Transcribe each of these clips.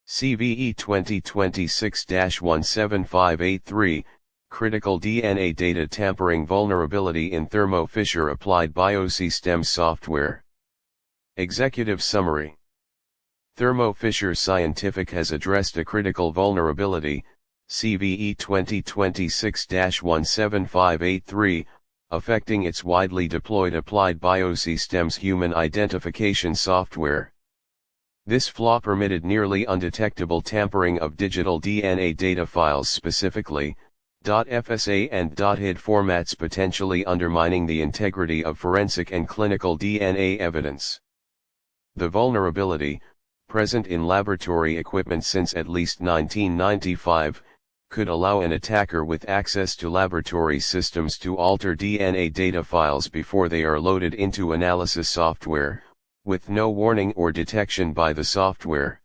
CVE 2026-17583, Critical DNA Data Tampering Vulnerability in Thermo Fisher Applied Biosystems Software. Executive Summary. Thermo Fisher Scientific has addressed a critical vulnerability, CVE 2026-17583, affecting its widely deployed Applied Biosystems human identification software. This flaw permitted nearly undetectable tampering of digital DNA data files, specifically .FSA and .HID formats, potentially undermining the integrity of forensic and clinical DNA evidence. The vulnerability, present in laboratory equipment since at least 1995, could allow an attacker with access to laboratory systems to alter DNA data files before they are loaded into analysis software, with no warning or detection by the software.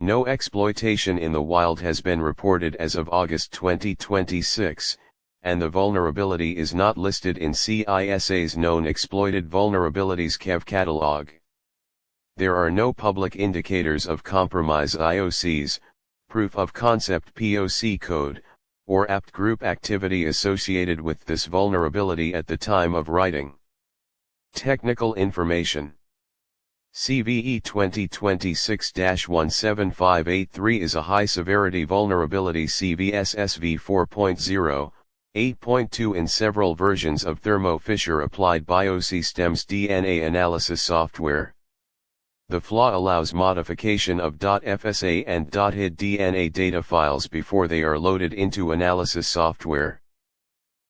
No exploitation in the wild has been reported as of August 2026, and the vulnerability is not listed in CISA's Known Exploited Vulnerabilities catalog. There are no public indicators of compromise IOCs, proof of concept POC code, or apt group activity associated with this vulnerability at the time of writing. Technical information. CVE 2026-17583 is a high-severity vulnerability CVSSV 4.0, 8.2 in several versions of Thermo Fisher Applied Biosystems DNA analysis software. The flaw allows modification of .FSA and .HID DNA data files before they are loaded into analysis software.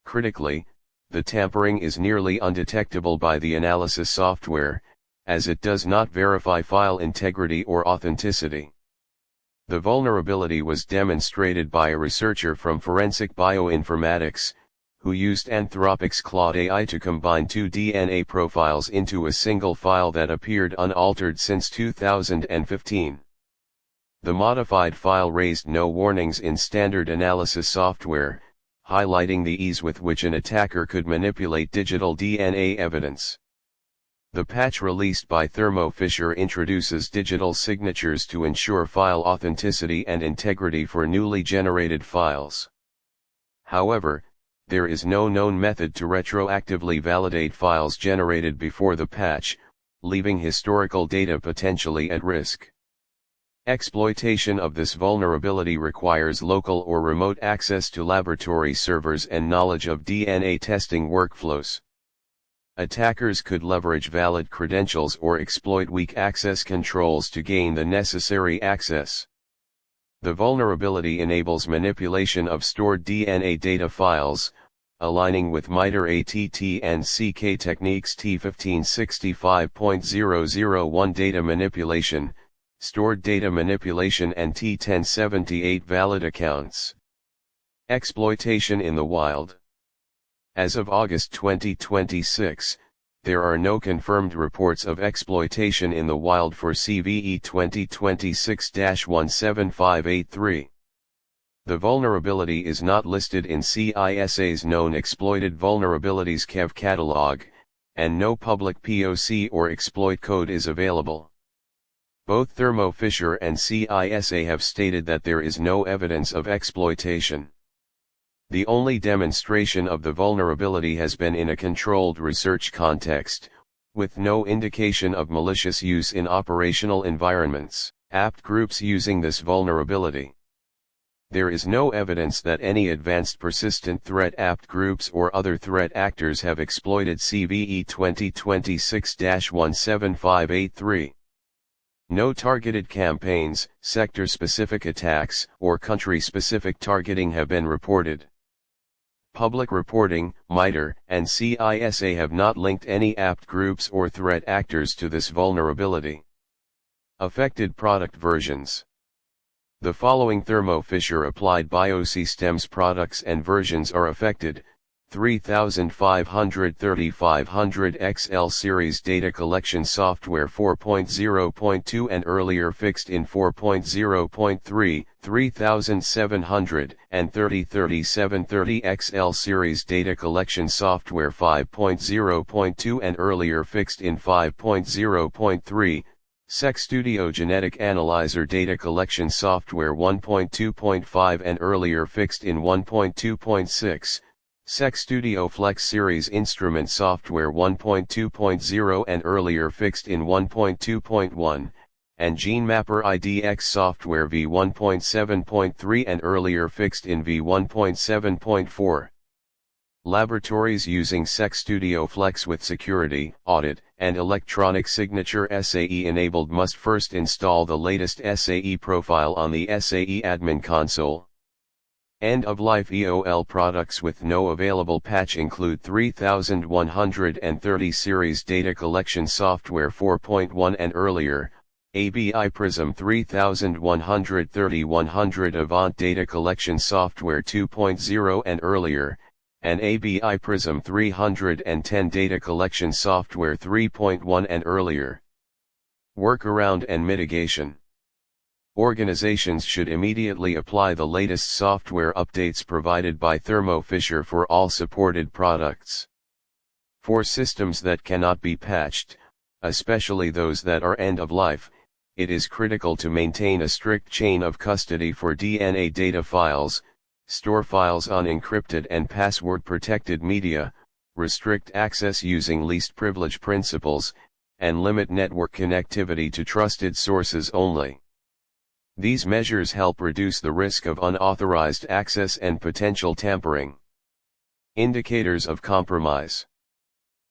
Critically, the tampering is nearly undetectable by the analysis software, as it does not verify file integrity or authenticity. The vulnerability was demonstrated by a researcher from Forensic Bioinformatics, who used Anthropic's Claude AI to combine two DNA profiles into a single file that appeared unaltered since 2015. The modified file raised no warnings in standard analysis software, highlighting the ease with which an attacker could manipulate digital DNA evidence. The patch released by Thermo Fisher introduces digital signatures to ensure file authenticity and integrity for newly generated files. However, there is no known method to retroactively validate files generated before the patch, leaving historical data potentially at risk. Exploitation of this vulnerability requires local or remote access to laboratory servers and knowledge of DNA testing workflows. Attackers could leverage valid credentials or exploit weak access controls to gain the necessary access. The vulnerability enables manipulation of stored DNA data files, aligning with MITRE ATT and CK techniques T1565.001 data manipulation, stored data manipulation and T1078 valid accounts. Exploitation in the wild. As of August 2026, there are no confirmed reports of exploitation in the wild for CVE 2026-17583. The vulnerability is not listed in CISA's Known Exploited Vulnerabilities catalog, and no public POC or exploit code is available. Both Thermo Fisher and CISA have stated that there is no evidence of exploitation. The only demonstration of the vulnerability has been in a controlled research context, with no indication of malicious use in operational environments, apt groups using this vulnerability. There is no evidence that any advanced persistent threat apt groups or other threat actors have exploited CVE 2026-17583. No targeted campaigns, sector-specific attacks, or country-specific targeting have been reported. Public reporting, MITRE, and CISA have not linked any apt groups or threat actors to this vulnerability. Affected product versions. The following Thermo Fisher Applied Biosystems products and versions are affected: 3500 XL Series Data Collection Software 4.0.2 and earlier fixed in 4.0.3, 3700 and 3730 XL Series Data Collection Software 5.0.2 and earlier fixed in 5.0.3, SecStudio Genetic Analyzer Data Collection Software 1.2.5 and earlier fixed in 1.2.6, SecStudio Flex Series Instrument Software 1.2.0 and earlier fixed in 1.2.1, and GeneMapper IDX Software v1.7.3 and earlier fixed in v1.7.4. Laboratories using SecStudio Flex with security, audit, and electronic signature SAE enabled must first install the latest SAE profile on the SAE admin console. End-of-life EOL products with no available patch include 3130 series data collection software 4.1 and earlier, ABI Prism 3130-100 Avant data collection software 2.0 and earlier, and ABI Prism 310 data collection software 3.1 and earlier. Workaround and mitigation. Organizations should immediately apply the latest software updates provided by Thermo Fisher for all supported products. For systems that cannot be patched, especially those that are end of life, it is critical to maintain a strict chain of custody for DNA data files, store files on encrypted and password-protected media, restrict access using least privilege principles, and limit network connectivity to trusted sources only. These measures help reduce the risk of unauthorized access and potential tampering. Indicators of compromise.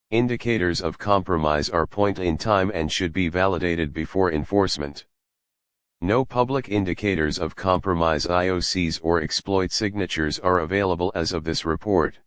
Indicators of compromise are point in time and should be validated before enforcement. No public indicators of compromise IOCs or exploit signatures are available as of this report.